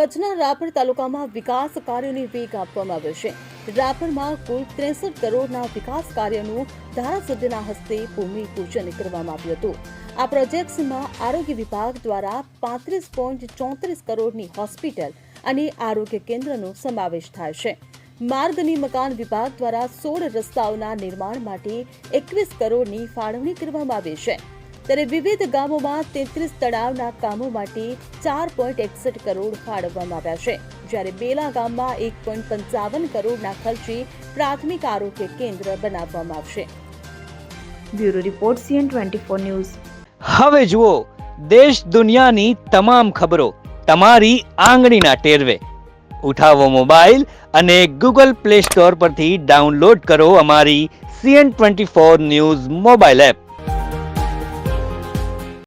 કચ્છના રાપર તાલુકામાં વિકાસ કાર્યોને વેગ આપવામાં આવ્યો છે. રાપરમાં કુલ 63 કરોડના વિકાસ કાર્યનું ધારાસભ્યના હસ્તે ભૂમિપૂજન કરવામાં આવ્યું હતું. આ પ્રોજેક્ટ્સમાં આરોગ્ય વિભાગ દ્વારા 35.34 કરોડની હોસ્પિટલ અને આરોગ્ય કેન્દ્રનો સમાવેશ થાય છે. માર્ગ અને મકાન વિભાગ દ્વારા 16 રસ્તાઓના નિર્માણ માટે 21 કરોડની ફાળવણી કરવામાં આવી છે. ત્યારે વિવિધ ગામોમાં 33 તળાવના કામો માટે 4.61 કરોડ ફાળવવામાં આવ્યા છે. જ્યારે બેલા ગામમાં 1.55 કરોડના ખર્ચે પ્રાથમિક આરોગ્ય કેન્દ્ર બનાવવામાં આવશે. Bureau report CN24 news. હવે જુઓ દેશ દુનિયાની તમામ ખબરો તમારી આંગળીના ટેરવે. ઉઠાવો મોબાઈલ અને Google Play Store પરથી ડાઉનલોડ કરો અમારી CN24 ન્યૂઝ મોબાઈલ એપ.